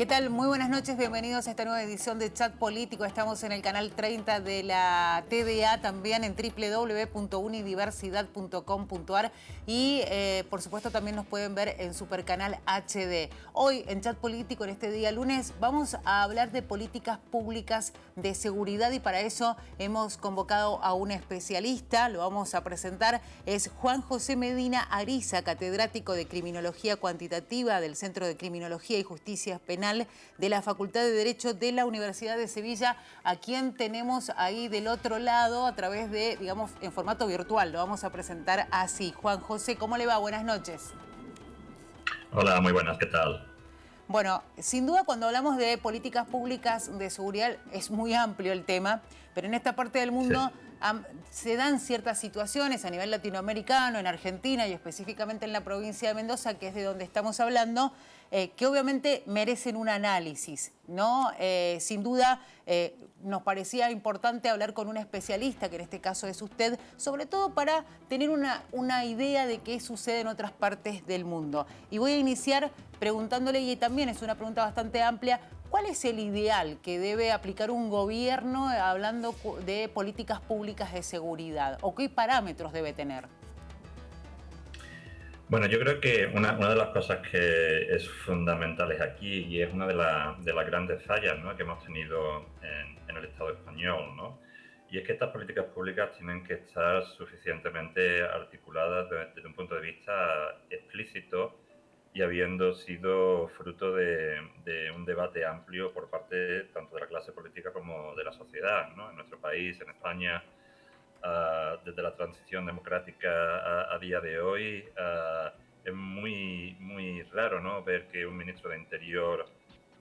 ¿Qué tal? Muy buenas noches, bienvenidos a esta nueva edición de Chat Político. Estamos en el canal 30 de la TDA, también en www.unidiversidad.com.ar y por supuesto también nos pueden ver en Supercanal HD. Hoy en Chat Político, en este día lunes, vamos a hablar de políticas públicas de seguridad y para eso hemos convocado a un especialista, lo vamos a presentar, es Juan José Medina Ariza, catedrático de Criminología Cuantitativa del Centro de Criminología y Justicia Penal de la Facultad de Derecho de la Universidad de Sevilla, a quien tenemos ahí del otro lado a través de, digamos, en formato virtual. Lo vamos a presentar así. Juan José, ¿cómo le va? Buenas noches. Hola, muy buenas, ¿qué tal? Bueno, sin duda cuando hablamos de políticas públicas de seguridad es muy amplio el tema, pero en esta parte del mundo se dan ciertas situaciones a nivel latinoamericano, en Argentina y específicamente en la provincia de Mendoza, que es de donde estamos hablando, que obviamente merecen un análisis, ¿no? Sin duda nos parecía importante hablar con un especialista, que en este caso es usted, sobre todo para tener una idea de qué sucede en otras partes del mundo. Y voy a iniciar preguntándole, y también es una pregunta bastante amplia, ¿cuál es el ideal que debe aplicar un gobierno hablando de políticas públicas de seguridad? ¿O qué parámetros debe tener? Bueno, yo creo que una de las cosas que es fundamentales aquí y es una de las grandes fallas, ¿no?, que hemos tenido en el Estado español, ¿no?, y es que estas políticas públicas tienen que estar suficientemente articuladas desde un punto de vista explícito y habiendo sido fruto de un debate amplio por parte tanto de la clase política como de la sociedad, ¿no? En nuestro país, en España, desde la transición democrática a día de hoy, es muy raro, ¿no?, ver que un ministro de Interior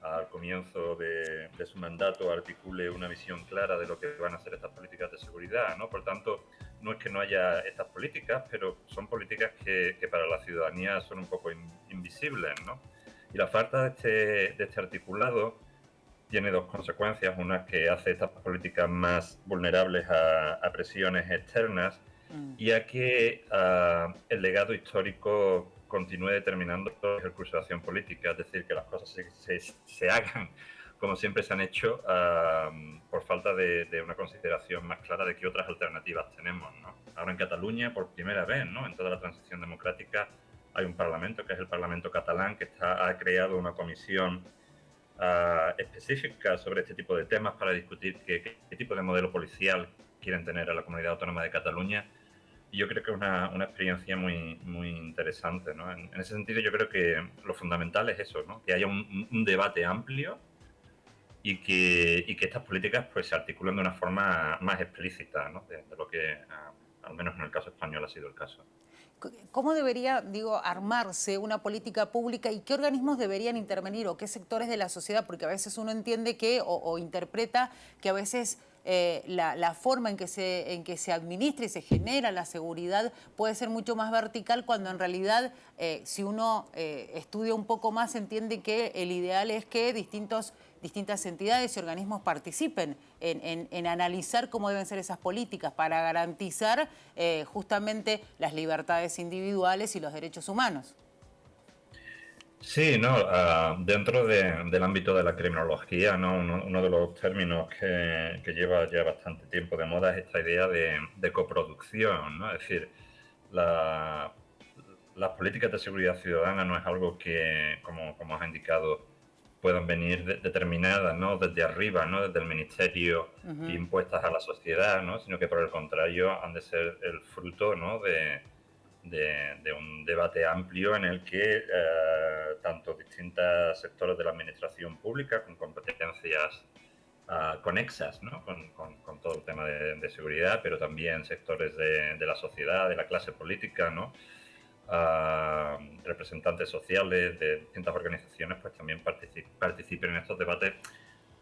al comienzo de su mandato articule una visión clara de lo que van a ser estas políticas de seguridad, ¿no? Por tanto, no es que no haya estas políticas, pero son políticas que para la ciudadanía son un poco invisibles, ¿no? Y la falta de este articulado tiene dos consecuencias. Una es que hace estas políticas más vulnerables a presiones externas y a que el legado histórico continúe determinando el curso de acción política, es decir, que las cosas se hagan como siempre se han hecho por falta de una consideración más clara de qué otras alternativas tenemos, ¿no? Ahora en Cataluña, por primera vez, ¿no?, en toda la transición democrática, hay un parlamento, que es el Parlamento catalán, que ha creado una comisión específica sobre este tipo de temas para discutir qué tipo de modelo policial quieren tener a la Comunidad Autónoma de Cataluña. Y yo creo que es una experiencia muy interesante, ¿no? En ese sentido, yo creo que lo fundamental es eso, ¿no?, que haya un debate amplio y que estas políticas pues se articulen de una forma más explícita, ¿no?, de lo que al menos en el caso español ha sido el caso. ¿Cómo debería, armarse una política pública y qué organismos deberían intervenir o qué sectores de la sociedad? Porque a veces uno entiende que o interpreta que a veces la forma en que se administra y se genera la seguridad puede ser mucho más vertical cuando en realidad si uno estudia un poco más entiende que el ideal es que distintas entidades y organismos participen en analizar cómo deben ser esas políticas para garantizar justamente las libertades individuales y los derechos humanos. Sí, no, dentro del ámbito de la criminología, ¿no?, uno de los términos que lleva ya bastante tiempo de moda es esta idea de coproducción, ¿no? Es decir, las políticas de seguridad ciudadana no es algo que, como has indicado, puedan venir determinadas, ¿no?, desde arriba, ¿no?, desde el ministerio, impuestas a la sociedad, ¿no?, sino que por el contrario han de ser el fruto, ¿no?, de un debate amplio en el que tanto distintos sectores de la administración pública con competencias conexas, ¿no?, con todo el tema de seguridad, pero también sectores de la sociedad, de la clase política, ¿no?, representantes sociales de distintas organizaciones, pues también participen en estos debates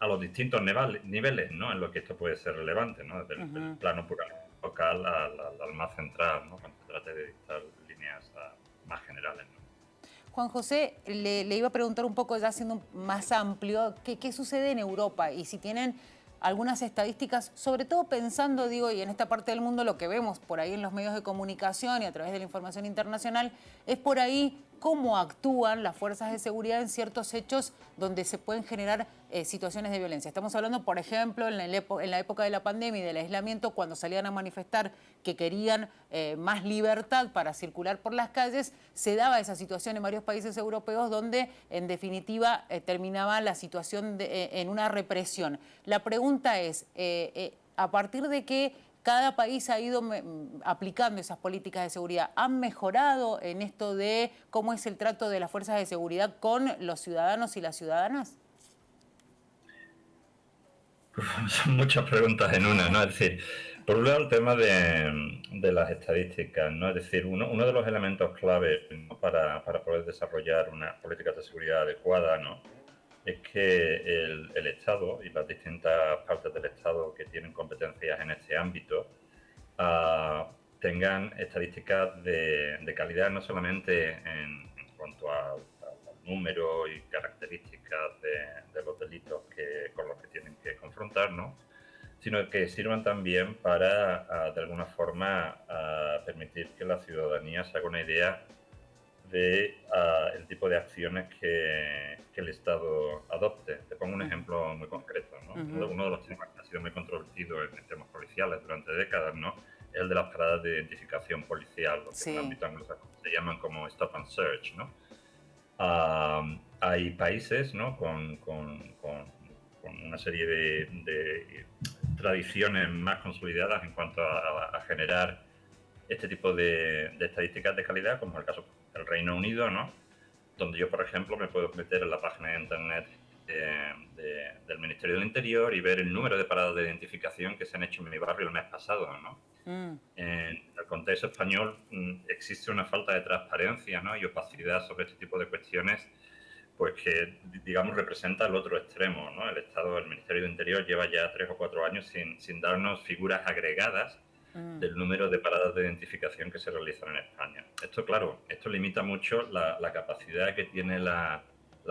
a los distintos niveles, ¿no?, en lo que esto puede ser relevante, ¿no?, desde el plano puramente local al más central, ¿no?, cuando se trate de dictar líneas más generales, ¿no? Juan José, le iba a preguntar un poco, ya siendo más amplio, ¿qué sucede en Europa? Y si tienen algunas estadísticas, sobre todo pensando, y en esta parte del mundo lo que vemos por ahí en los medios de comunicación y a través de la información internacional, es por ahí cómo actúan las fuerzas de seguridad en ciertos hechos donde se pueden generar situaciones de violencia. Estamos hablando, por ejemplo, en la época de la pandemia y del aislamiento, cuando salían a manifestar que querían más libertad para circular por las calles, se daba esa situación en varios países europeos donde, en definitiva, terminaba la situación en una represión. La pregunta es, a partir de que cada país ha ido aplicando esas políticas de seguridad, ¿han mejorado en esto de cómo es el trato de las fuerzas de seguridad con los ciudadanos y las ciudadanas? Son muchas preguntas en una, ¿no? Es decir, por un lado el tema de las estadísticas, ¿no? Es decir, uno de los elementos clave, ¿no?, para poder desarrollar una política de seguridad adecuada, ¿no?, es que el Estado y las distintas partes del Estado que tienen competencias en este ámbito tengan estadísticas de calidad, no solamente en cuanto al número y características de los delitos con los que tienen que confrontar, ¿no?, sino que sirvan también para, de alguna forma, permitir que la ciudadanía se haga una idea de el tipo de acciones que el Estado adopte. Te pongo un ejemplo muy concreto, ¿no? Uno de los temas que ha sido muy controvertido en temas policiales durante décadas, ¿no?, es el de las paradas de identificación policial, lo que en el ámbito anglosajón se llaman como stop and search, ¿no? Hay países, ¿no?, con una serie de tradiciones más consolidadas en cuanto a generar este tipo de estadísticas de calidad, como es el caso del Reino Unido, ¿no?, donde yo, por ejemplo, me puedo meter en la página de internet del Ministerio del Interior y ver el número de paradas de identificación que se han hecho en mi barrio el mes pasado, ¿no? En el contexto español existe una falta de transparencia, ¿no?, y opacidad sobre este tipo de cuestiones, pues que, digamos, representa el otro extremo, ¿no? El Estado, el Ministerio del Interior lleva ya 3 o 4 años sin darnos figuras agregadas del número de paradas de identificación que se realizan en España. Esto, claro, esto limita mucho la capacidad que tiene la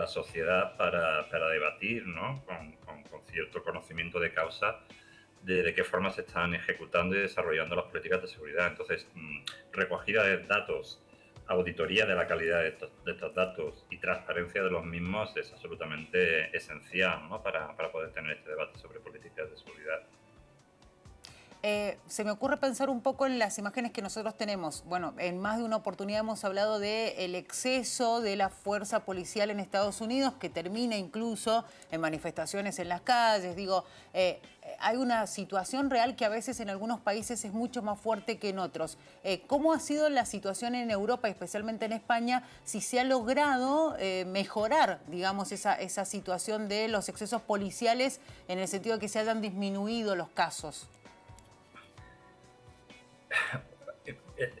sociedad para debatir, ¿no?, con cierto conocimiento de causa de qué forma se están ejecutando y desarrollando las políticas de seguridad. Entonces, recogida de datos, auditoría de la calidad de estos datos y transparencia de los mismos es absolutamente esencial, ¿no?, para poder tener este debate sobre políticas de seguridad. Se me ocurre pensar un poco en las imágenes que nosotros tenemos. Bueno, en más de una oportunidad hemos hablado del exceso de la fuerza policial en Estados Unidos, que termina incluso en manifestaciones en las calles. Digo, hay una situación real que a veces en algunos países es mucho más fuerte que en otros. ¿Cómo ha sido la situación en Europa, especialmente en España, si se ha logrado mejorar, digamos, esa situación de los excesos policiales en el sentido de que se hayan disminuido los casos?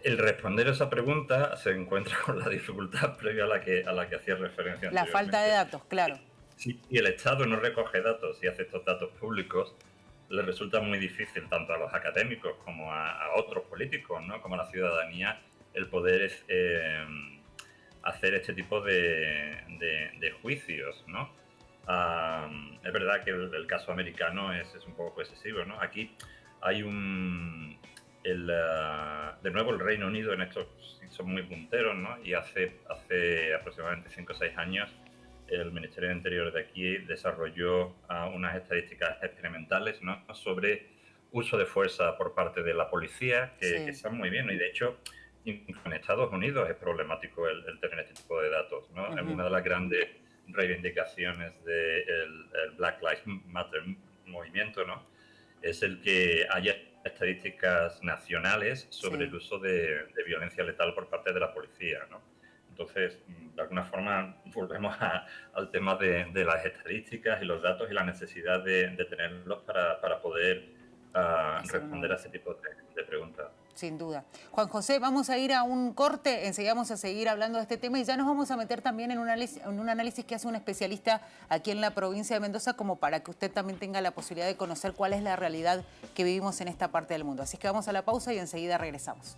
El responder a esa pregunta se encuentra con la dificultad previa a la que hacía referencia anteriormente. La falta de datos, claro. Si el Estado no recoge datos y hace estos datos públicos, le resulta muy difícil tanto a los académicos como a otros políticos, ¿no?, como a la ciudadanía, el poder hacer este tipo de juicios, ¿no? Es verdad que el caso americano es un poco excesivo, ¿no? Aquí hay de nuevo el Reino Unido en esto son muy punteros, ¿no? Y hace aproximadamente 5 o 6 años el Ministerio del Interior de aquí desarrolló unas estadísticas experimentales, ¿no?, sobre uso de fuerza por parte de la policía, que están muy bien, ¿no? Y de hecho, incluso en Estados Unidos es problemático el tener este tipo de datos, ¿no? Una de las grandes reivindicaciones del Black Lives Matter movimiento, ¿no?, es el que haya estadísticas nacionales sobre el uso de violencia letal por parte de la policía, ¿no? Entonces, de alguna forma, volvemos al tema de las estadísticas y los datos y la necesidad de tenerlos para poder responder a ese tipo de preguntas. Sin duda. Juan José, vamos a ir a un corte, enseguida vamos a seguir hablando de este tema y ya nos vamos a meter también en un análisis que hace un especialista aquí en la provincia de Mendoza, como para que usted también tenga la posibilidad de conocer cuál es la realidad que vivimos en esta parte del mundo. Así que vamos a la pausa y enseguida regresamos.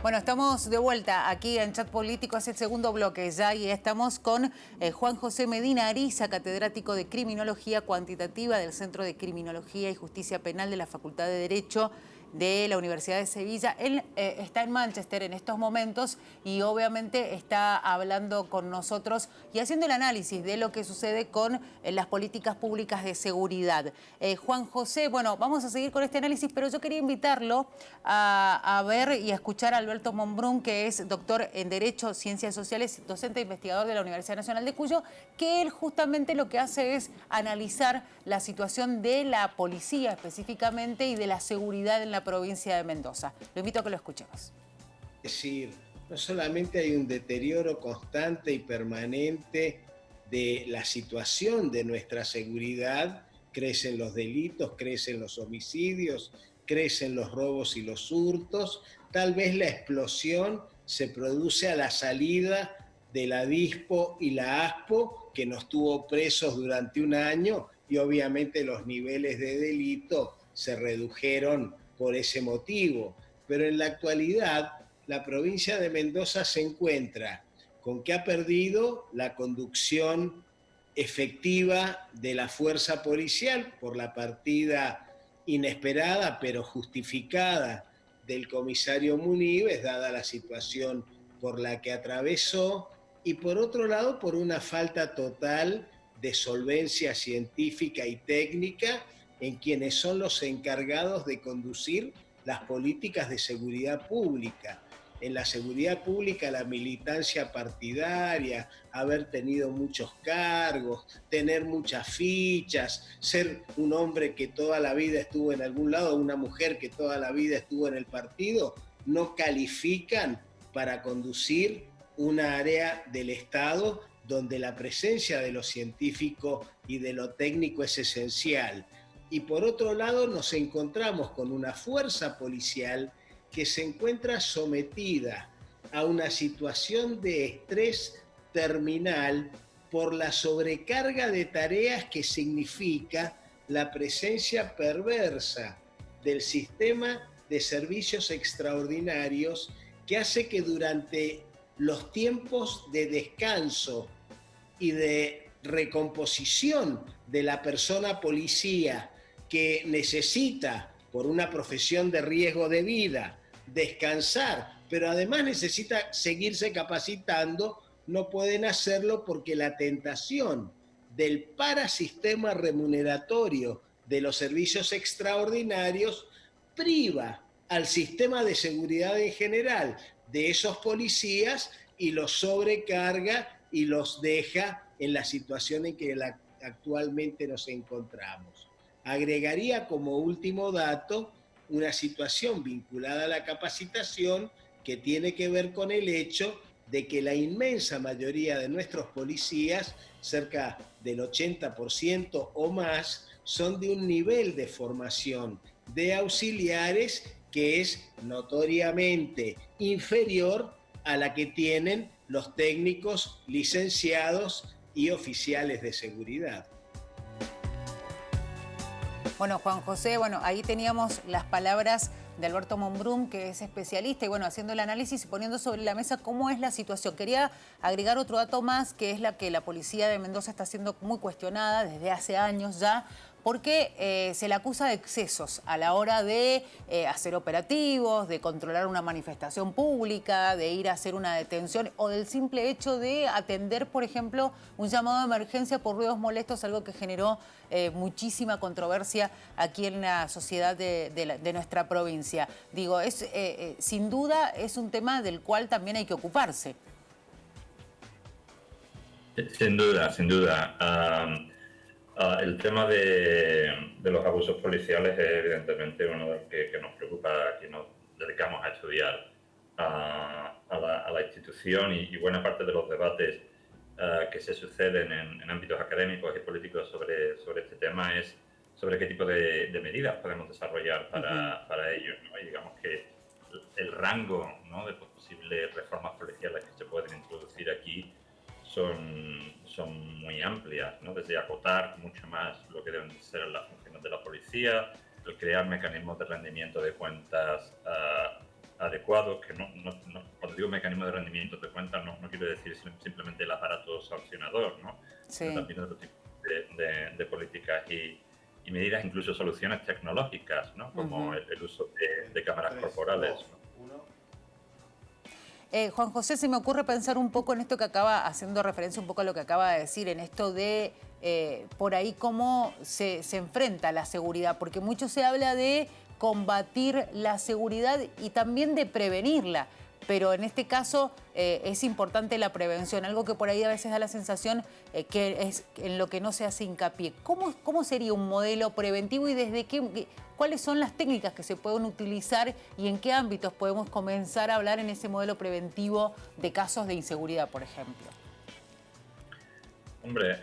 Bueno, estamos de vuelta aquí en Chat Político, es el segundo bloque ya y estamos con Juan José Medina Ariza, catedrático de Criminología Cuantitativa del Centro de Criminología y Justicia Penal de la Facultad de Derecho de la Universidad de Sevilla. Él está en Manchester en estos momentos y obviamente está hablando con nosotros y haciendo el análisis de lo que sucede con las políticas públicas de seguridad. Juan José, bueno, vamos a seguir con este análisis, pero yo quería invitarlo a ver y a escuchar a Alberto Monbrun, que es doctor en Derecho, Ciencias Sociales, docente e investigador de la Universidad Nacional de Cuyo, que él justamente lo que hace es analizar la situación de la policía específicamente y de la seguridad en la provincia de Mendoza. Lo invito a que lo escuchemos. Es decir, no solamente hay un deterioro constante y permanente de la situación de nuestra seguridad, crecen los delitos, crecen los homicidios, crecen los robos y los hurtos, tal vez la explosión se produce a la salida de la DISPO y la ASPO, que nos tuvo presos durante un año y obviamente los niveles de delito se redujeron por ese motivo. Pero en la actualidad, la provincia de Mendoza se encuentra con que ha perdido la conducción efectiva de la fuerza policial por la partida inesperada pero justificada del comisario Munives, dada la situación por la que atravesó, y por otro lado por una falta total de solvencia científica y técnica en quienes son los encargados de conducir las políticas de seguridad pública. En la seguridad pública, la militancia partidaria, haber tenido muchos cargos, tener muchas fichas, ser un hombre que toda la vida estuvo en algún lado, una mujer que toda la vida estuvo en el partido, no califican para conducir una área del Estado donde la presencia de lo científico y de lo técnico es esencial. Y por otro lado nos encontramos con una fuerza policial que se encuentra sometida a una situación de estrés terminal por la sobrecarga de tareas que significa la presencia perversa del sistema de servicios extraordinarios que hace que durante los tiempos de descanso y de recomposición de la persona policía que necesita, por una profesión de riesgo de vida, descansar, pero además necesita seguirse capacitando, no pueden hacerlo porque la tentación del parasistema remuneratorio de los servicios extraordinarios priva al sistema de seguridad en general de esos policías y los sobrecarga y los deja en la situación en que actualmente nos encontramos. Agregaría como último dato una situación vinculada a la capacitación que tiene que ver con el hecho de que la inmensa mayoría de nuestros policías, cerca del 80% o más, son de un nivel de formación de auxiliares que es notoriamente inferior a la que tienen los técnicos licenciados y oficiales de seguridad. Bueno, Juan José, ahí teníamos las palabras de Alberto Monbrun, que es especialista, y haciendo el análisis y poniendo sobre la mesa cómo es la situación. Quería agregar otro dato más, que es la que la policía de Mendoza está siendo muy cuestionada desde hace años ya, porque se le acusa de excesos a la hora de hacer operativos, de controlar una manifestación pública, de ir a hacer una detención o del simple hecho de atender, por ejemplo, un llamado de emergencia por ruidos molestos, algo que generó muchísima controversia aquí en la sociedad de nuestra provincia. Digo, sin duda es un tema del cual también hay que ocuparse. Sin duda, sin duda. El tema de los abusos policiales es evidentemente uno de los que nos preocupa a quienes nos dedicamos a estudiar a la institución y buena parte de los debates que se suceden en ámbitos académicos y políticos sobre este tema es sobre qué tipo de medidas podemos desarrollar para ello, ¿no? Y digamos que el rango, ¿no?, de posibles reformas policiales que se pueden introducir aquí son muy amplias, ¿no? Desde acotar mucho más lo que deben ser las funciones de la policía, el crear mecanismos de rendimiento de cuentas adecuados, que cuando digo mecanismo de rendimiento de cuentas no quiero decir simplemente el aparato sancionador, ¿no? Sí. Sino también otro tipo de políticas y medidas, incluso soluciones tecnológicas, ¿no? Como el uso de cámaras corporales, ¿no? Juan José, se me ocurre pensar un poco en esto que acaba, haciendo referencia un poco a lo que acaba de decir, en esto de por ahí cómo se enfrenta la seguridad, porque mucho se habla de combatir la seguridad y también de prevenirla, pero en este caso es importante la prevención, algo que por ahí a veces da la sensación que es en lo que no se hace hincapié. ¿Cómo sería un modelo preventivo y desde cuáles son las técnicas que se pueden utilizar y en qué ámbitos podemos comenzar a hablar en ese modelo preventivo de casos de inseguridad, por ejemplo? Hombre,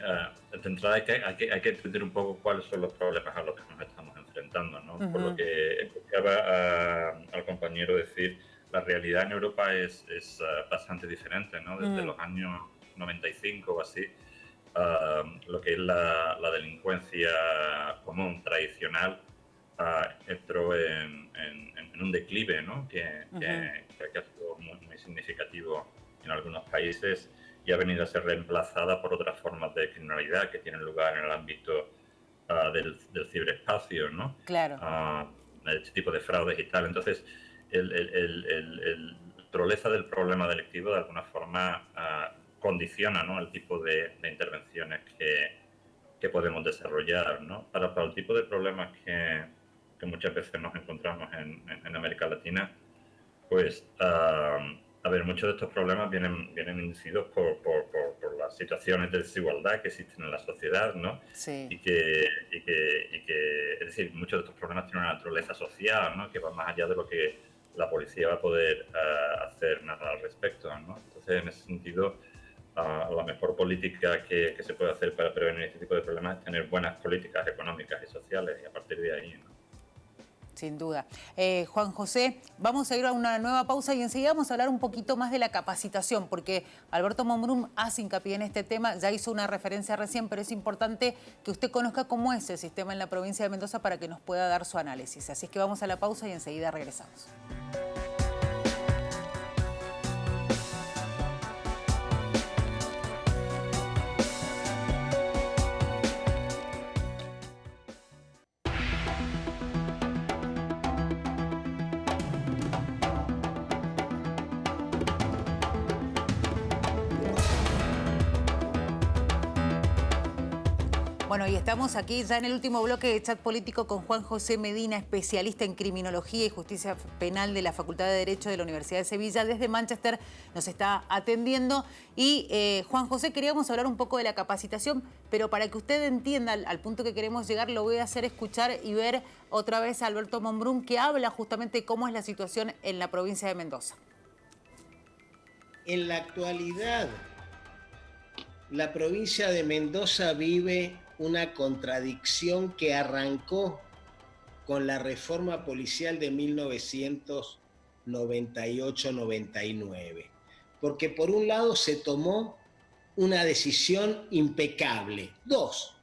de entrada hay que entender un poco cuáles son los problemas a los que nos estamos enfrentando, ¿no? Por lo que escuchaba al compañero decir, la realidad en Europa es bastante diferente, ¿no? Desde los años 95 o así, lo que es la delincuencia común, tradicional, entró en un declive, ¿no? que ha sido muy significativo en algunos países y ha venido a ser reemplazada por otras formas de criminalidad que tienen lugar en el ámbito del ciberespacio, ¿no? Claro. Este tipo de fraudes y tal. Entonces, la naturaleza del problema delictivo de alguna forma condiciona, ¿no? El tipo de intervenciones que podemos desarrollar, ¿no? Para el tipo de problemas que muchas veces nos encontramos en América Latina, pues, a ver, muchos de estos problemas vienen inducidos por las situaciones de desigualdad que existen en la sociedad, ¿no? Sí. Y que, es decir, muchos de estos problemas tienen una naturaleza social, ¿no? Que va más allá de lo que la policía va a poder hacer nada al respecto, ¿no? Entonces, en ese sentido, la mejor política que se puede hacer para prevenir este tipo de problemas es tener buenas políticas económicas y sociales, y a partir de ahí, ¿no? Sin duda. Juan José, vamos a ir a una nueva pausa y enseguida vamos a hablar un poquito más de la capacitación, porque Alberto Monbrum hace hincapié en este tema, ya hizo una referencia recién, pero es importante que usted conozca cómo es el sistema en la provincia de Mendoza para que nos pueda dar su análisis. Así es que vamos a la pausa y enseguida regresamos. Bueno, y estamos aquí ya en el último bloque de Chat Político con Juan José Medina, especialista en criminología y justicia penal de la Facultad de Derecho de la Universidad de Sevilla. Desde Manchester nos está atendiendo. Y Juan José, queríamos hablar un poco de la capacitación, pero para que usted entienda al punto que queremos llegar, lo voy a hacer escuchar y ver otra vez a Alberto Monbrum, que habla justamente cómo es la situación en la provincia de Mendoza. En la actualidad, la provincia de Mendoza vive una contradicción que arrancó con la reforma policial de 1998-99. Porque por un lado se tomó una decisión impecable, dos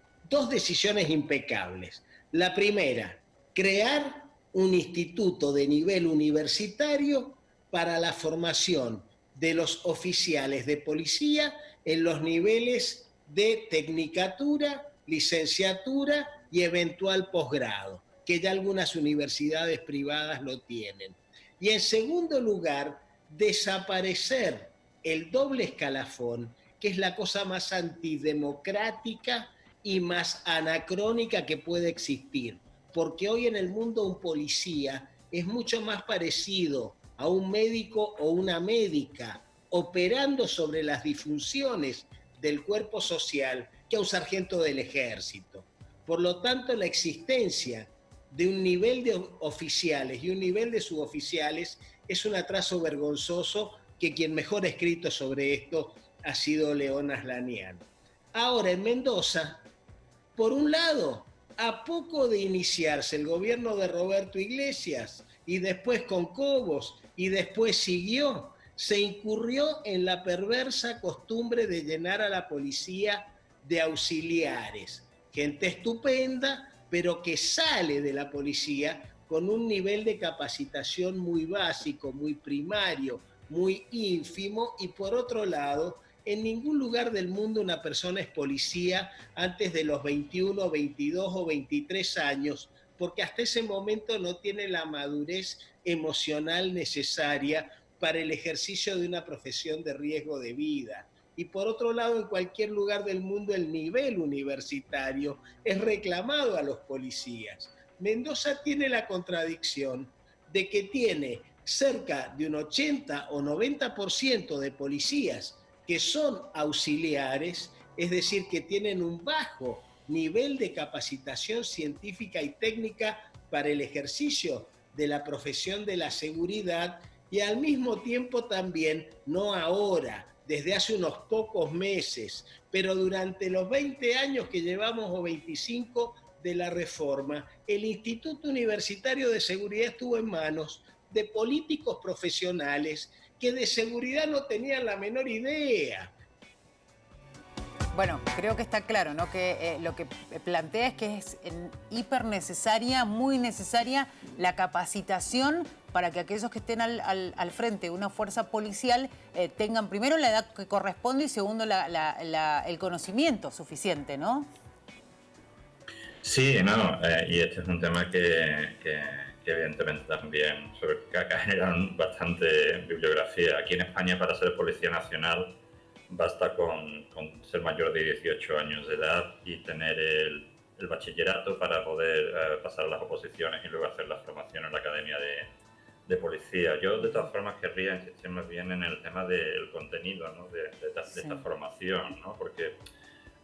decisiones impecables. La primera, crear un instituto de nivel universitario para la formación de los oficiales de policía en los niveles de tecnicatura, licenciatura y eventual posgrado, que ya algunas universidades privadas lo tienen. Y en segundo lugar, desaparecer el doble escalafón, que es la cosa más antidemocrática y más anacrónica que puede existir, porque hoy en el mundo un policía es mucho más parecido a un médico o una médica operando sobre las disfunciones del cuerpo social que a un sargento del ejército. Por lo tanto, la existencia de un nivel de oficiales y un nivel de suboficiales es un atraso vergonzoso que quien mejor ha escrito sobre esto ha sido León Aslanian. Ahora, en Mendoza, por un lado, a poco de iniciarse el gobierno de Roberto Iglesias y después con Cobos y después siguió, se incurrió en la perversa costumbre de llenar a la policía de auxiliares, gente estupenda, pero que sale de la policía con un nivel de capacitación muy básico, muy primario, muy ínfimo, y por otro lado, en ningún lugar del mundo una persona es policía antes de los 21, 22 o 23 años, porque hasta ese momento no tiene la madurez emocional necesaria para el ejercicio de una profesión de riesgo de vida. Y por otro lado, en cualquier lugar del mundo el nivel universitario es reclamado a los policías. Mendoza tiene la contradicción de que tiene cerca de un 80 o 90% de policías que son auxiliares, es decir, que tienen un bajo nivel de capacitación científica y técnica para el ejercicio de la profesión de la seguridad, y al mismo tiempo también, no ahora, desde hace unos pocos meses, pero durante los 20 años que llevamos o 25 de la reforma, el Instituto Universitario de Seguridad estuvo en manos de políticos profesionales que de seguridad no tenían la menor idea. Bueno, creo que está claro, ¿no? Que lo que plantea es que es hiper necesaria, muy necesaria, la capacitación para que aquellos que estén al frente de una fuerza policial tengan primero la edad que corresponde y segundo el conocimiento suficiente, ¿no? Sí, no, y este es un tema que evidentemente también sobre que ha generado bastante bibliografía. Aquí en España, para ser policía nacional, basta con ser mayor de 18 años de edad y tener el bachillerato para poder pasar las oposiciones y luego hacer la formación en la academia de policía. Yo, de todas formas, querría insistir más bien en el tema del contenido, ¿no? de esta formación, ¿no? Porque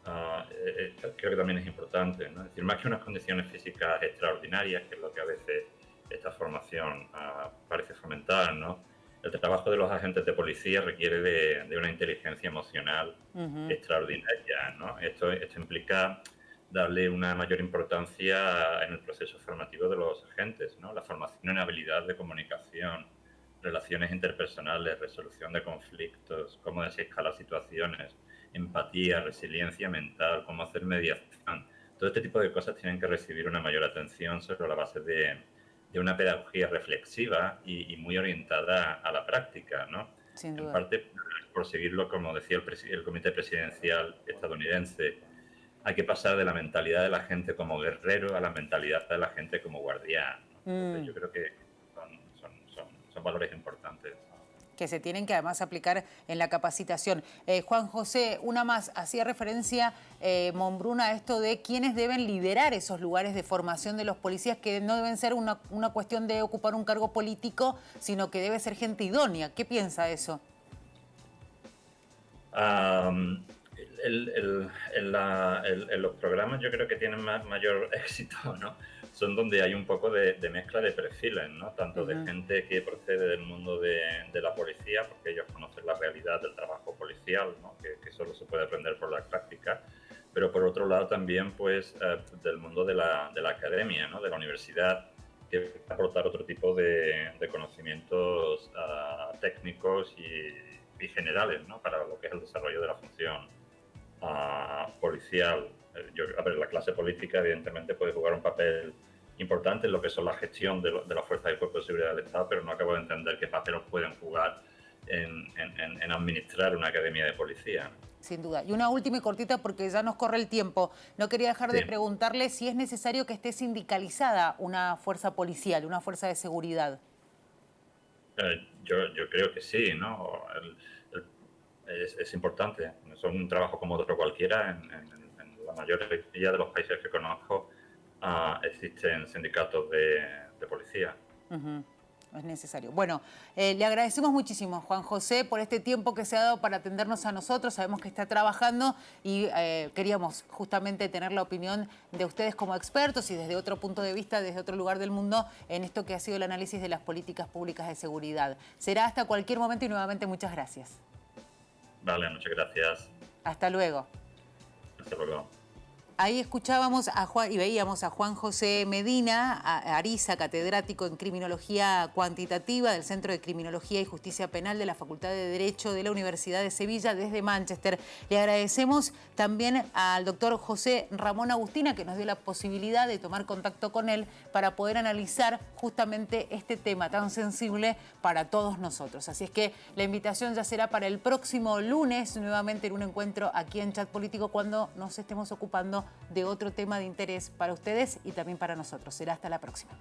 creo que también es importante, ¿no? Es decir, más que unas condiciones físicas extraordinarias, que es lo que a veces esta formación parece fomentar, ¿no? El trabajo de los agentes de policía requiere de una inteligencia emocional extraordinaria, ¿no? Esto implica darle una mayor importancia en el proceso formativo de los agentes, ¿no? La formación en habilidad de comunicación, relaciones interpersonales, resolución de conflictos, cómo desescalar situaciones, empatía, resiliencia mental, cómo hacer mediación. Todo este tipo de cosas tienen que recibir una mayor atención sobre la base de una pedagogía reflexiva y muy orientada a la práctica, ¿no? Sin duda. En parte, por seguirlo, como decía el Comité Presidencial estadounidense, hay que pasar de la mentalidad de la gente como guerrero a la mentalidad de la gente como guardián, ¿no? Entonces, yo creo que son valores importantes que se tienen que además aplicar en la capacitación. Juan José, una más, hacía referencia Monbrun a esto de quiénes deben liderar esos lugares de formación de los policías, que no deben ser una cuestión de ocupar un cargo político, sino que debe ser gente idónea. ¿Qué piensa eso? En los programas yo creo que tienen mayor éxito, ¿no? Son donde hay un poco de mezcla de perfiles, ¿no? Tanto de gente que procede del mundo de la policía, porque ellos conocen la realidad del trabajo policial, ¿no? Que solo se puede aprender por la práctica, pero por otro lado también pues del mundo de la academia, ¿no? De la universidad, que puede aportar otro tipo de conocimientos técnicos y generales, ¿no? Para lo que es el desarrollo de la función policial. La clase política evidentemente puede jugar un papel importante en lo que son la gestión de las fuerzas y cuerpos de seguridad del Estado, pero no acabo de entender qué papeles pueden jugar en administrar una academia de policía. Sin duda. Y una última y cortita porque ya nos corre el tiempo. No quería dejar de preguntarle si es necesario que esté sindicalizada una fuerza policial, una fuerza de seguridad. Yo creo que sí, ¿no? Es importante. Es un trabajo como otro cualquiera. En la mayoría de los países que conozco existen sindicatos de policía. Es necesario. Bueno, le agradecemos muchísimo, Juan José, por este tiempo que se ha dado para atendernos a nosotros. Sabemos que está trabajando y queríamos justamente tener la opinión de ustedes como expertos y desde otro punto de vista, desde otro lugar del mundo, en esto que ha sido el análisis de las políticas públicas de seguridad. Será hasta cualquier momento y nuevamente muchas gracias. Vale, muchas gracias. Hasta luego. Hasta luego. Ahí escuchábamos a Juan y veíamos a Juan José Medina, Ariza, catedrático en Criminología Cuantitativa del Centro de Criminología y Justicia Penal de la Facultad de Derecho de la Universidad de Sevilla, desde Manchester. Le agradecemos también al doctor José Ramón Agustina, que nos dio la posibilidad de tomar contacto con él para poder analizar justamente este tema tan sensible para todos nosotros. Así es que la invitación ya será para el próximo lunes, nuevamente en un encuentro aquí en Chat Político, cuando nos estemos ocupando de otro tema de interés para ustedes y también para nosotros. Será hasta la próxima.